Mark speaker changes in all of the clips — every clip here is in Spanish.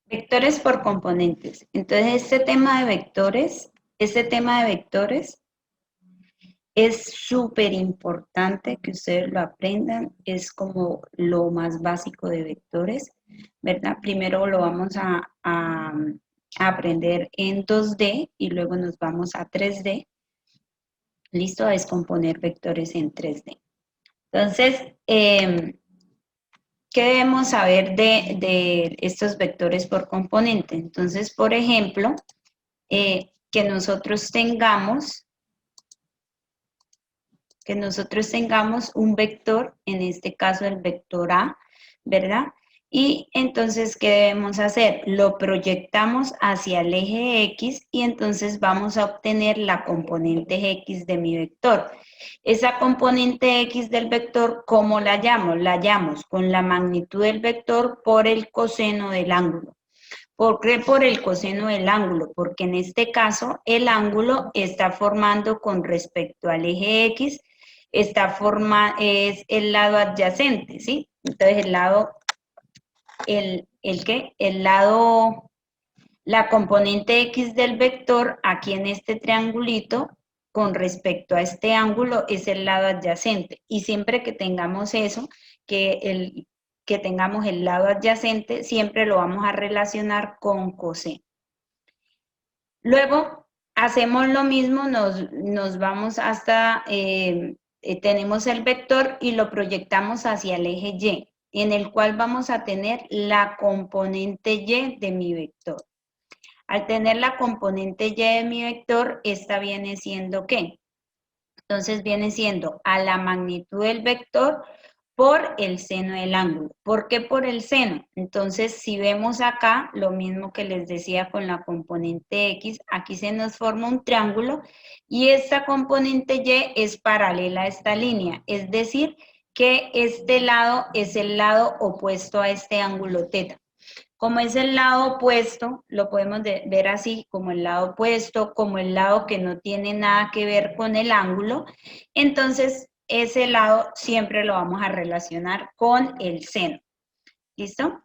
Speaker 1: Vectores por componentes. Entonces, este tema de vectores es súper importante que ustedes lo aprendan. Es como lo más básico de vectores, ¿verdad? Primero lo vamos a aprender en 2D y luego nos vamos a 3D. Listo, a descomponer vectores en 3D. Entonces, ¿qué debemos saber de estos vectores por componente? Entonces, por ejemplo, que nosotros tengamos un vector, en este caso el vector A, ¿verdad? Y entonces, ¿qué debemos hacer? Lo proyectamos hacia el eje X y entonces vamos a obtener la componente X de mi vector. Esa componente X del vector, ¿cómo la llamo? La llamo con la magnitud del vector por el coseno del ángulo. ¿Por qué por el coseno del ángulo? Porque en este caso el ángulo está formando con respecto al eje X, es el lado adyacente, ¿sí? Entonces la componente X del vector aquí en este triangulito con respecto a este ángulo es el lado adyacente. Y siempre que tengamos eso, que tengamos el lado adyacente, siempre lo vamos a relacionar con coseno. Luego hacemos lo mismo, nos vamos hasta, tenemos el vector y lo proyectamos hacia el eje Y, en el cual vamos a tener la componente Y de mi vector. Al tener la componente Y de mi vector, esta viene siendo ¿qué? Entonces viene siendo a la magnitud del vector por el seno del ángulo. ¿Por qué por el seno? Entonces, si vemos acá, lo mismo que les decía con la componente X, aquí se nos forma un triángulo y esta componente Y es paralela a esta línea, es decir, que este lado es el lado opuesto a este ángulo θ. Como es el lado opuesto, lo podemos ver así, como el lado opuesto, como el lado que no tiene nada que ver con el ángulo, entonces ese lado siempre lo vamos a relacionar con el seno. ¿Listo?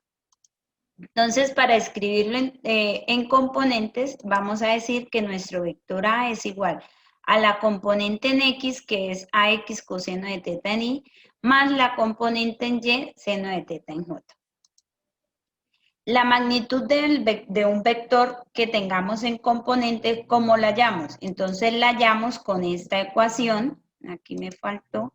Speaker 1: Entonces, para escribirlo en componentes, vamos a decir que nuestro vector A es igual a la componente en X, que es AX coseno de θ en Y, más la componente en Y, seno de θ en J. La magnitud de un vector que tengamos en componente, ¿cómo la hallamos? Entonces la hallamos con esta ecuación, aquí me faltó,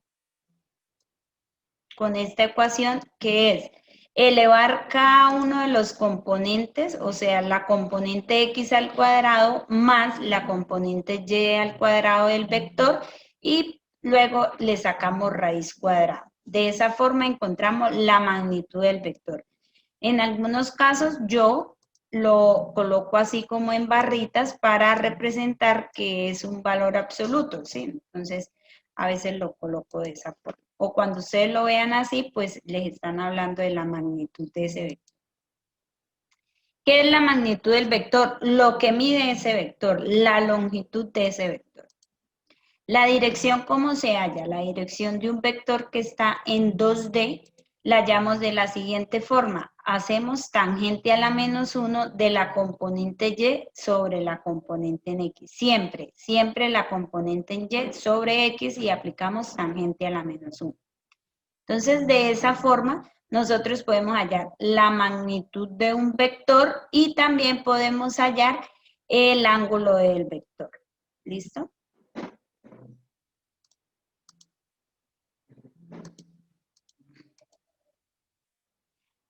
Speaker 1: con esta ecuación que es elevar cada uno de los componentes, o sea, la componente x al cuadrado más la componente y al cuadrado del vector y luego le sacamos raíz cuadrada. De esa forma encontramos la magnitud del vector. En algunos casos yo lo coloco así como en barritas para representar que es un valor absoluto, ¿sí? Entonces, a veces lo coloco de esa forma. O cuando ustedes lo vean así, pues les están hablando de la magnitud de ese vector. ¿Qué es la magnitud del vector? Lo que mide ese vector, la longitud de ese vector. La dirección, ¿cómo se halla? La dirección de un vector que está en 2D la hallamos de la siguiente forma. Hacemos tangente a la menos 1 de la componente Y sobre la componente en X. Siempre, siempre la componente en Y sobre X y aplicamos tangente a la menos 1. Entonces, de esa forma, nosotros podemos hallar la magnitud de un vector y también podemos hallar el ángulo del vector. ¿Listo?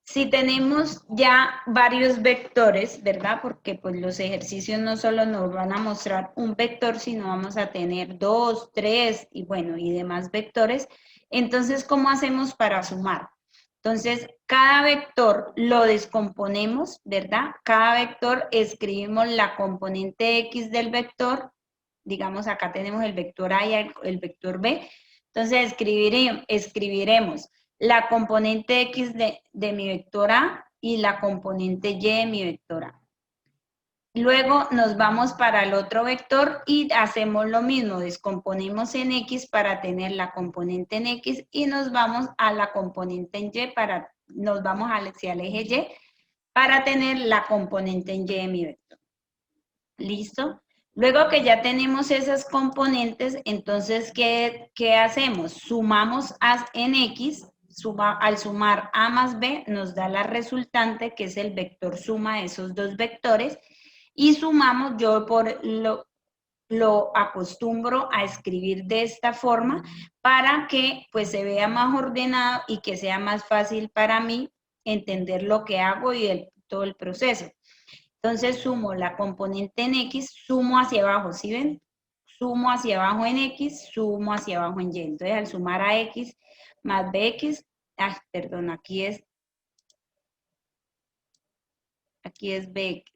Speaker 1: Si tenemos ya varios vectores, ¿verdad? Porque pues los ejercicios no solo nos van a mostrar un vector, sino vamos a tener 2, 3 y bueno, y demás vectores. Entonces, ¿cómo hacemos para sumar? Entonces, cada vector lo descomponemos, ¿verdad? Cada vector escribimos la componente X del vector. Digamos, acá tenemos el vector A y el vector B. Entonces, escribiremos la componente X de mi vector A y la componente Y de mi vector A. Luego nos vamos para el otro vector y hacemos lo mismo, descomponemos en X para tener la componente en X y nos vamos a la componente en Y nos vamos hacia el eje Y para tener la componente en Y de mi vector. ¿Listo? Luego que ya tenemos esas componentes, entonces, ¿qué hacemos? Sumamos en X, al sumar A más B nos da la resultante, que es el vector suma de esos dos vectores, y sumamos, yo lo acostumbro a escribir de esta forma para que pues se vea más ordenado y que sea más fácil para mí entender lo que hago y todo el proceso. Entonces sumo la componente en X, sumo hacia abajo, ¿sí ven? Sumo hacia abajo en X, sumo hacia abajo en Y. Entonces al sumar a X más BX, perdón, aquí es BX.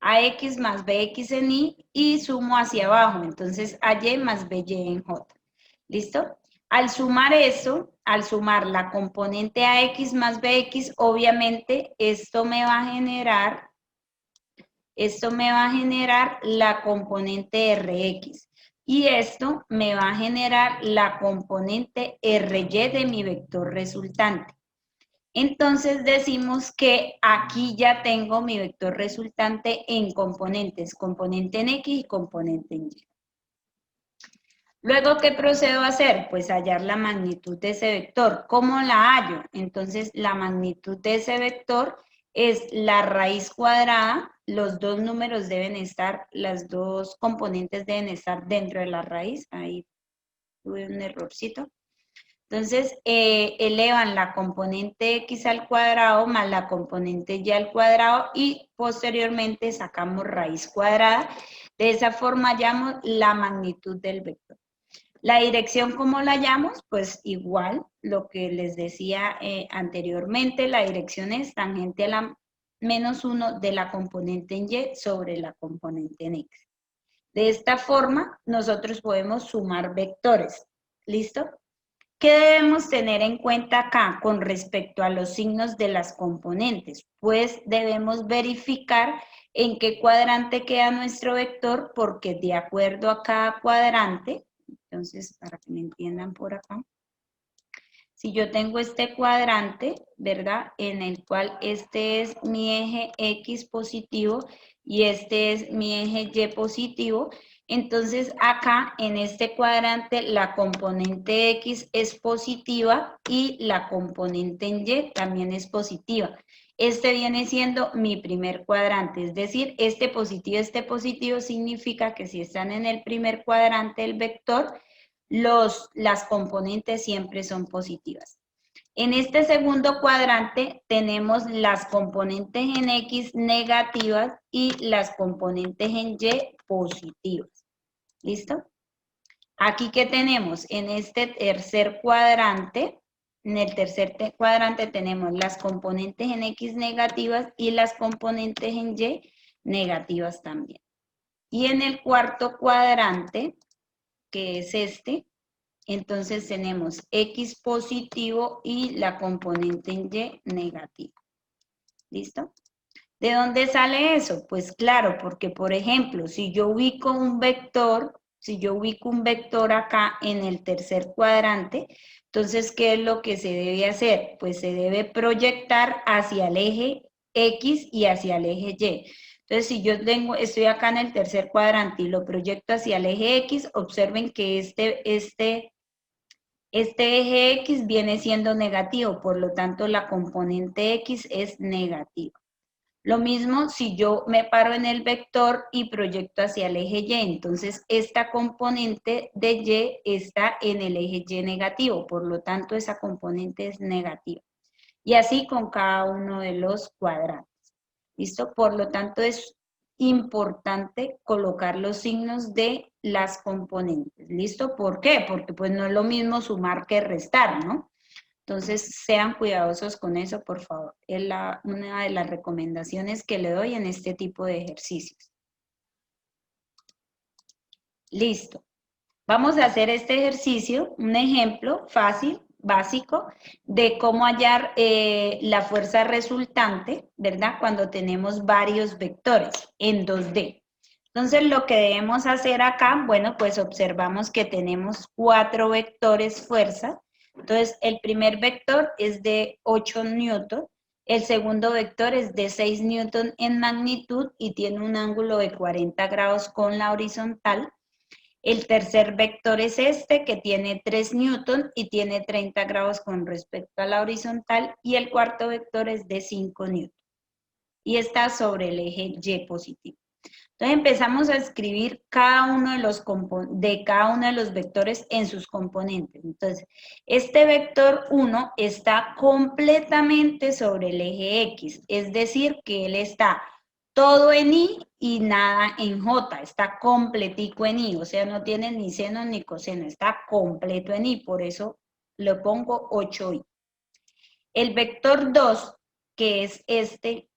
Speaker 1: A X más BX en Y sumo hacia abajo, entonces AY más BY en J. ¿Listo? Al sumar eso, al sumar la componente AX más BX, obviamente esto me va a generar la componente Rx. Y esto me va a generar la componente Ry de mi vector resultante. Entonces decimos que aquí ya tengo mi vector resultante en componentes, componente en X y componente en Y. Luego, ¿qué procedo a hacer? Pues hallar la magnitud de ese vector. ¿Cómo la hallo? Entonces, la magnitud de ese vector es la raíz cuadrada, los dos números deben estar, las dos componentes deben estar dentro de la raíz. Ahí tuve un errorcito. Entonces, elevan la componente x al cuadrado más la componente y al cuadrado y posteriormente sacamos raíz cuadrada. De esa forma hallamos la magnitud del vector. La dirección, ¿cómo la hallamos? Pues igual, lo que les decía anteriormente, la dirección es tangente a la menos 1 de la componente en Y sobre la componente en X. De esta forma, nosotros podemos sumar vectores. ¿Listo? ¿Qué debemos tener en cuenta acá con respecto a los signos de las componentes? Pues debemos verificar en qué cuadrante queda nuestro vector, porque de acuerdo a cada cuadrante, entonces para que me entiendan por acá, si yo tengo este cuadrante, ¿verdad? En el cual este es mi eje X positivo y este es mi eje Y positivo, entonces acá en este cuadrante la componente X es positiva y la componente en Y también es positiva. Este viene siendo mi primer cuadrante, es decir, este positivo significa que si están en el primer cuadrante del vector, las componentes siempre son positivas. En este segundo cuadrante tenemos las componentes en X negativas y las componentes en Y positivas. ¿Listo? Aquí, ¿qué tenemos? En este tercer cuadrante, tenemos las componentes en X negativas y las componentes en Y negativas también. Y en el cuarto cuadrante, que es este, entonces tenemos X positivo y la componente en Y negativa. ¿Listo? ¿De dónde sale eso? Pues claro, porque por ejemplo, si yo ubico un vector acá en el tercer cuadrante, entonces, ¿qué es lo que se debe hacer? Pues se debe proyectar hacia el eje X y hacia el eje Y. Entonces, si yo estoy acá en el tercer cuadrante y lo proyecto hacia el eje X, observen que este eje X viene siendo negativo, por lo tanto la componente X es negativa. Lo mismo si yo me paro en el vector y proyecto hacia el eje Y, entonces esta componente de Y está en el eje Y negativo, por lo tanto esa componente es negativa. Y así con cada uno de los cuadrantes. ¿Listo? Por lo tanto es importante colocar los signos de las componentes. ¿Listo? ¿Por qué? Porque pues no es lo mismo sumar que restar, ¿no? Entonces, sean cuidadosos con eso, por favor. Es una de las recomendaciones que le doy en este tipo de ejercicios. Listo. Vamos a hacer este ejercicio, un ejemplo fácil, básico, de cómo hallar la fuerza resultante, ¿verdad? Cuando tenemos varios vectores en 2D. Entonces, lo que debemos hacer acá, bueno, pues observamos que tenemos 4 vectores fuerza. Entonces, el primer vector es de 8 newton El segundo vector es de 6 newton en magnitud y tiene un ángulo de 40 grados con la horizontal. El tercer vector es este, que tiene 3 newton y tiene 30 grados con respecto a la horizontal. Y el cuarto vector es de 5 newton y está sobre el eje Y positivo. Entonces empezamos a escribir cada uno de cada uno de los vectores en sus componentes. Entonces, este vector 1 está completamente sobre el eje X, es decir, que él está todo en Y y nada en J, está completico en Y, o sea, no tiene ni seno ni coseno, está completo en Y, por eso le pongo 8Y. El vector 2, que es este,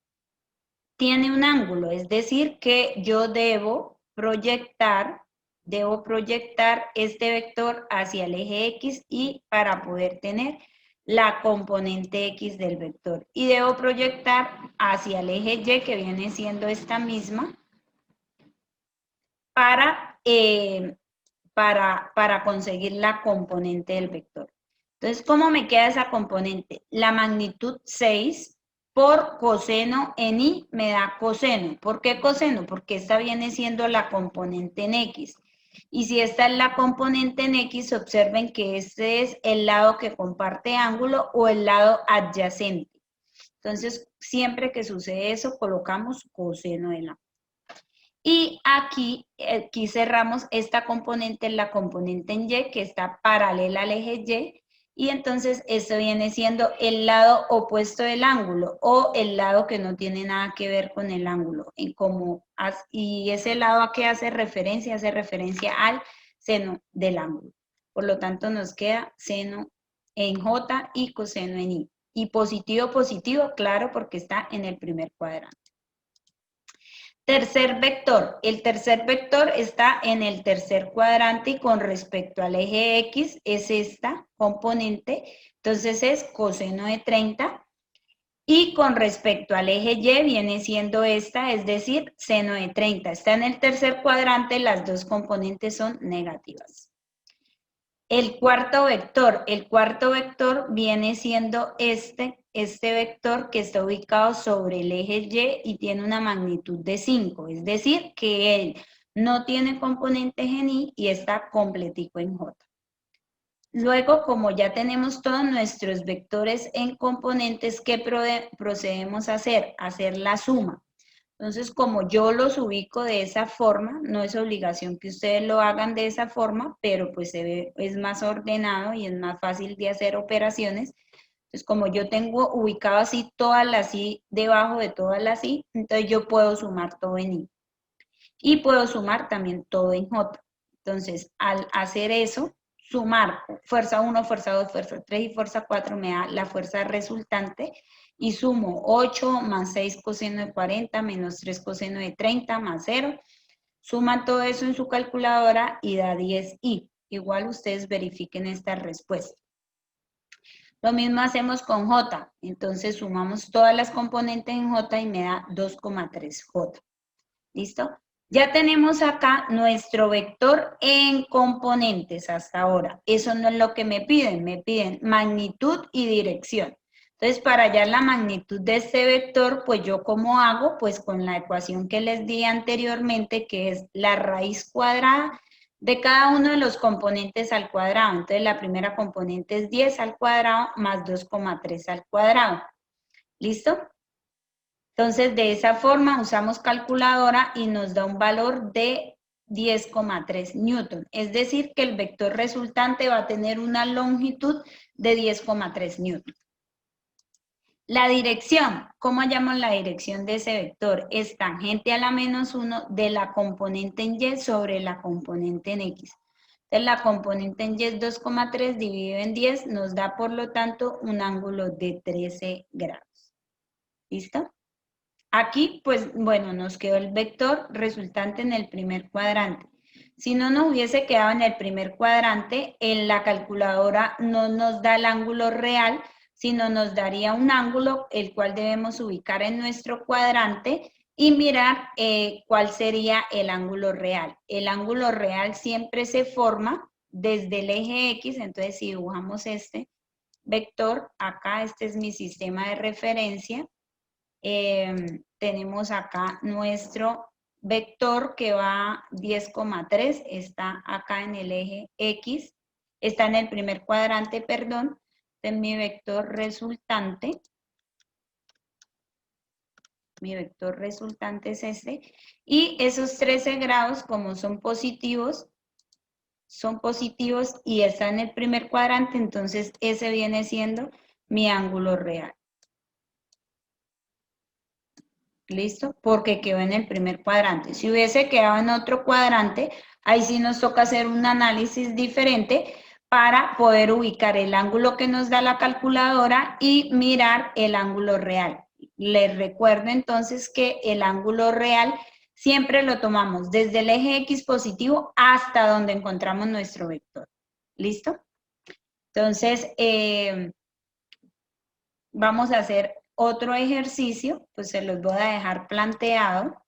Speaker 1: tiene un ángulo, es decir, que yo debo proyectar este vector hacia el eje X y para poder tener la componente X del vector. Y debo proyectar hacia el eje Y, que viene siendo esta misma, para conseguir la componente del vector. Entonces, ¿cómo me queda esa componente? La magnitud 6 por coseno en Y me da coseno. ¿Por qué coseno? Porque esta viene siendo la componente en X. Y si esta es la componente en X, observen que este es el lado que comparte ángulo o el lado adyacente. Entonces, siempre que sucede eso, colocamos coseno de la. Y aquí cerramos esta componente, la componente en Y, que está paralela al eje Y, y entonces esto viene siendo el lado opuesto del ángulo, o el lado que no tiene nada que ver con el ángulo. Y ese lado a qué hace referencia al seno del ángulo. Por lo tanto, nos queda seno en J y coseno en Y. Y positivo, positivo, claro, porque está en el primer cuadrante. Tercer vector. El tercer vector está en el tercer cuadrante y con respecto al eje X es esta componente. Entonces es coseno de 30. Y con respecto al eje Y viene siendo esta, es decir, seno de 30. Está en el tercer cuadrante, las dos componentes son negativas. El cuarto vector viene siendo este vector que está ubicado sobre el eje Y y tiene una magnitud de 5, es decir, que él no tiene componentes en Y y está completico en J. Luego, como ya tenemos todos nuestros vectores en componentes, ¿qué procedemos a hacer? Hacer la suma. Entonces, como yo los ubico de esa forma, no es obligación que ustedes lo hagan de esa forma, pero pues es más ordenado y es más fácil de hacer operaciones. Entonces, como yo tengo ubicado así todas las Y debajo de todas las Y, entonces yo puedo sumar todo en Y. Y puedo sumar también todo en J. Entonces, al hacer eso, sumar fuerza 1, fuerza 2, fuerza 3 y fuerza 4 me da la fuerza resultante y sumo 8 más 6 coseno de 40 menos 3 coseno de 30 más 0. Suman todo eso en su calculadora y da 10i. Igual ustedes verifiquen esta respuesta. Lo mismo hacemos con J. Entonces sumamos todas las componentes en J y me da 2,3J. ¿Listo? Ya tenemos acá nuestro vector en componentes hasta ahora. Eso no es lo que me piden magnitud y dirección. Entonces, para hallar la magnitud de este vector, pues yo ¿cómo hago? Pues con la ecuación que les di anteriormente, que es la raíz cuadrada de cada uno de los componentes al cuadrado. Entonces, la primera componente es 10 al cuadrado más 2,3 al cuadrado. ¿Listo? Entonces, de esa forma usamos calculadora y nos da un valor de 10,3 newton. Es decir, que el vector resultante va a tener una longitud de 10,3 newton. La dirección, ¿cómo hallamos la dirección de ese vector? Es tangente a la menos 1 de la componente en Y sobre la componente en X. Entonces, la componente en Y es 2,3 dividido en 10 nos da, por lo tanto, un ángulo de 13 grados. ¿Listo? Aquí, pues, bueno, nos quedó el vector resultante en el primer cuadrante. Si no nos hubiese quedado en el primer cuadrante, en la calculadora no nos da el ángulo real, sino nos daría un ángulo el cual debemos ubicar en nuestro cuadrante y mirar cuál sería el ángulo real. El ángulo real siempre se forma desde el eje X, entonces si dibujamos este, vector, acá este es mi sistema de referencia. Tenemos acá nuestro vector que va 10,3, está acá en el eje X, está en el primer cuadrante, perdón. Este es mi vector resultante. Mi vector resultante es este. Y esos 13 grados, como son positivos y está en el primer cuadrante, entonces ese viene siendo mi ángulo real. ¿Listo? Porque quedó en el primer cuadrante. Si hubiese quedado en otro cuadrante, ahí sí nos toca hacer un análisis diferente para poder ubicar el ángulo que nos da la calculadora y mirar el ángulo real. Les recuerdo entonces que el ángulo real siempre lo tomamos desde el eje X positivo hasta donde encontramos nuestro vector. ¿Listo? Entonces, vamos a hacer otro ejercicio, pues se los voy a dejar planteado.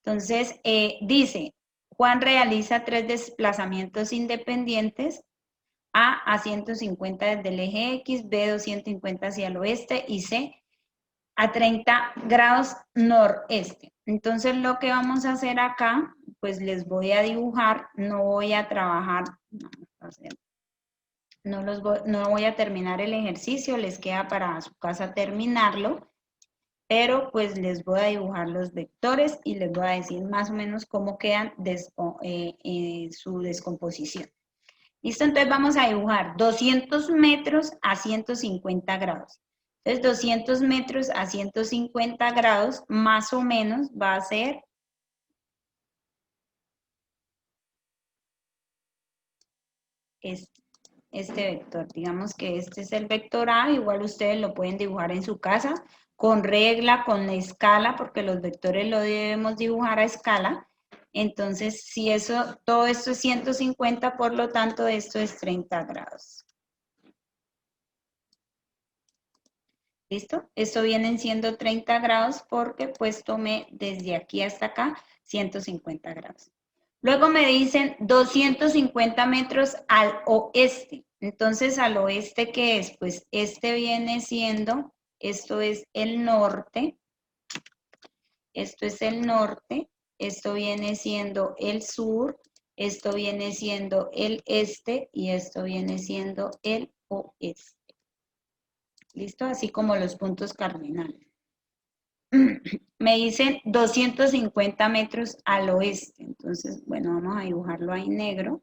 Speaker 1: Entonces, dice, Juan realiza 3 desplazamientos independientes, A 150 desde el eje X, B 250 hacia el oeste y C a 30 grados noreste. Entonces, lo que vamos a hacer acá, pues les voy a dibujar, no voy a trabajar, no voy a terminar el ejercicio, les queda para su casa terminarlo, pero pues les voy a dibujar los vectores y les voy a decir más o menos cómo quedan su descomposición. ¿Listo? Entonces vamos a dibujar 200 metros a 150 grados. Entonces 200 metros a 150 grados más o menos va a ser este vector. Digamos que este es el vector A, igual ustedes lo pueden dibujar en su casa con regla, con escala, porque los vectores lo debemos dibujar a escala. Entonces, si todo esto es 150, por lo tanto, esto es 30 grados. ¿Listo? Esto vienen siendo 30 grados porque pues tomé desde aquí hasta acá 150 grados. Luego me dicen 250 metros al oeste. Entonces, ¿al oeste qué es? Pues este viene siendo, esto es el norte, esto es el norte, esto viene siendo el sur, esto viene siendo el este y esto viene siendo el oeste. ¿Listo? Así como los puntos cardinales. Me dicen 250 metros al oeste. Entonces, bueno, vamos a dibujarlo ahí negro.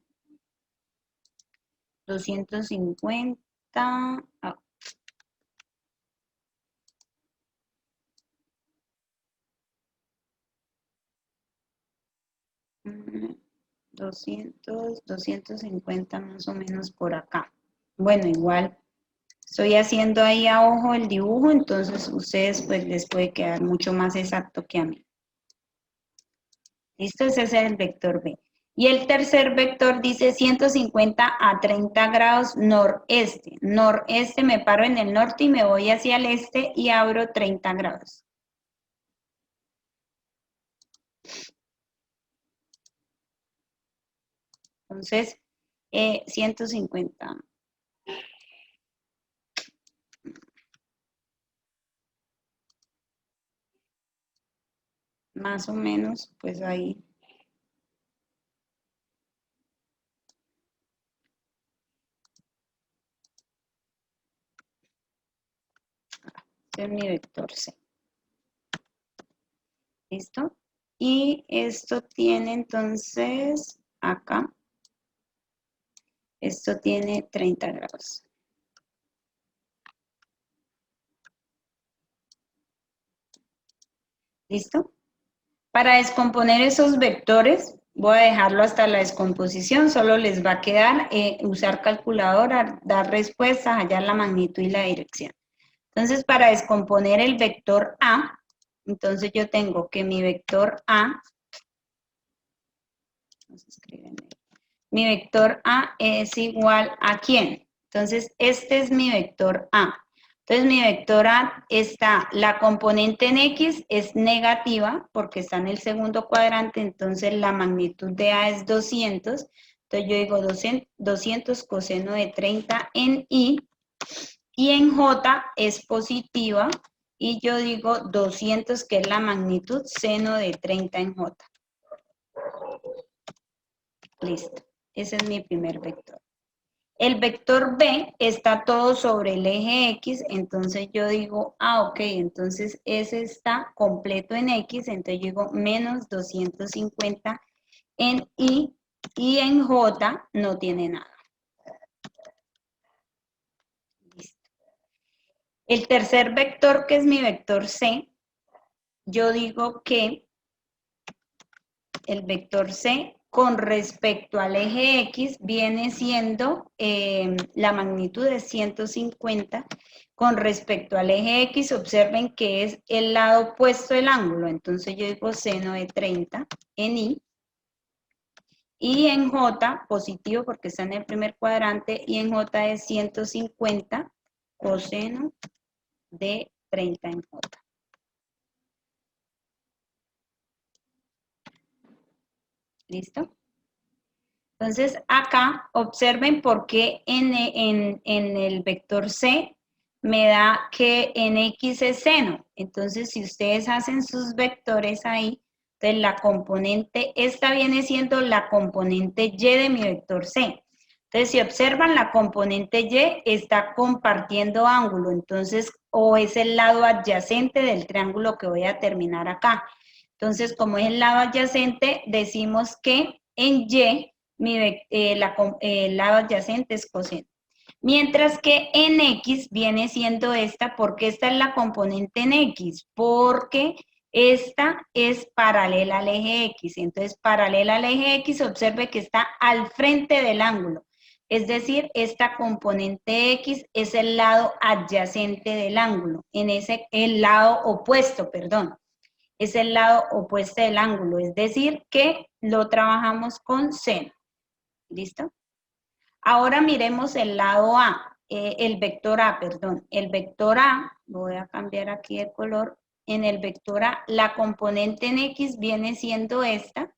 Speaker 1: 250. Ah. 250 más o menos por acá. Bueno, igual estoy haciendo ahí a ojo el dibujo, entonces ustedes pues les puede quedar mucho más exacto que a mí. ¿Listo? Ese es el vector B. Y el tercer vector dice 150 a 30 grados noreste. Noreste, me paro en el norte y me voy hacia el este y abro 30 grados. Entonces, 150. Más o menos, pues ahí. Este es mi vector C. ¿Listo? Y esto tiene entonces, acá, esto tiene 30 grados. ¿Listo? Para descomponer esos vectores, voy a dejarlo hasta la descomposición, solo les va a quedar usar calculadora, dar respuestas, hallar la magnitud y la dirección. Entonces, para descomponer el vector A, entonces yo tengo que mi vector A, mi vector A es igual a ¿quién? Entonces, este es mi vector A. Entonces, mi vector A está, la componente en X es negativa porque está en el segundo cuadrante, entonces la magnitud de A es 200. Entonces, yo digo 200 coseno de 30 en Y y en J es positiva, y yo digo 200, que es la magnitud, seno de 30 en J. Listo, ese es mi primer vector. El vector B está todo sobre el eje X, entonces yo digo, ok, entonces ese está completo en X, entonces yo digo menos 250 en Y, y en J no tiene nada. Listo. El tercer vector, que es mi vector C, yo digo que el vector C con respecto al eje X viene siendo la magnitud de 150. Con respecto al eje X, observen que es el lado opuesto del ángulo, entonces yo digo seno de 30 en Y, y en J positivo porque está en el primer cuadrante, y en J es 150 coseno de 30 en J. ¿Listo? Entonces, acá observen por qué en el vector C me da que en X es seno. Entonces, si ustedes hacen sus vectores ahí, entonces la componente, esta viene siendo la componente Y de mi vector C. Entonces, si observan, la componente Y está compartiendo ángulo, entonces, o es el lado adyacente del triángulo que voy a terminar acá. Entonces, como es el lado adyacente, decimos que en Y el lado adyacente es coseno. Mientras que en X viene siendo esta, porque esta es la componente en X, porque esta es paralela al eje X. Entonces, paralela al eje X, observe que está al frente del ángulo. Es decir, esta componente X es el lado adyacente del ángulo, el lado opuesto, perdón. Es el lado opuesto del ángulo, es decir, que lo trabajamos con seno. ¿Listo? Ahora miremos el lado A, el vector A, perdón. El vector A, voy a cambiar aquí de color. En el vector A, la componente en X viene siendo esta.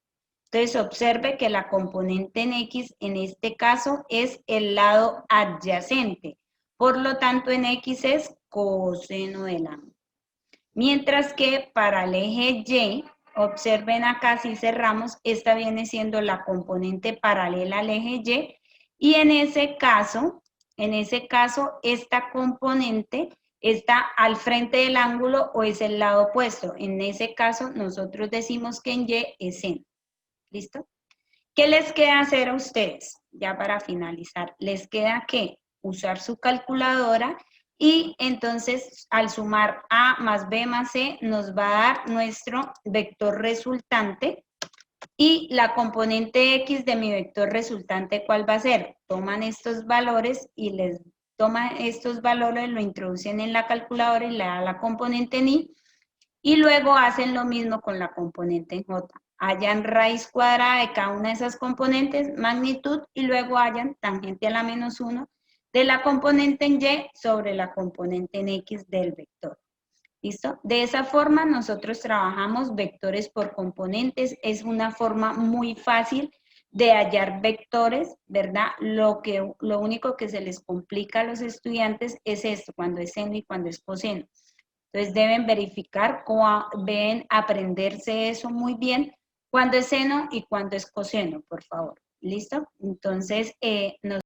Speaker 1: Entonces, observe que la componente en X, en este caso, es el lado adyacente. Por lo tanto, en X es coseno del ángulo. Mientras que para el eje Y, observen acá, si cerramos, esta viene siendo la componente paralela al eje Y, y en ese caso, esta componente está al frente del ángulo o es el lado opuesto. En ese caso, nosotros decimos que en Y es seno. ¿Listo? ¿Qué les queda hacer a ustedes? Ya para finalizar, les queda que usar su calculadora, y entonces al sumar A más B más C nos va a dar nuestro vector resultante, y la componente X de mi vector resultante, ¿cuál va a ser? Toman estos valores lo introducen en la calculadora y le da la componente en Y, y luego hacen lo mismo con la componente en J. Hallan raíz cuadrada de cada una de esas componentes, magnitud, y luego hallan tangente a la menos 1 de la componente en Y sobre la componente en X del vector. ¿Listo? De esa forma nosotros trabajamos vectores por componentes. Es una forma muy fácil de hallar vectores, ¿verdad? Lo único que se les complica a los estudiantes es esto, cuando es seno y cuando es coseno. Entonces deben verificar, deben aprenderse eso muy bien, cuando es seno y cuando es coseno, por favor. ¿Listo? Entonces,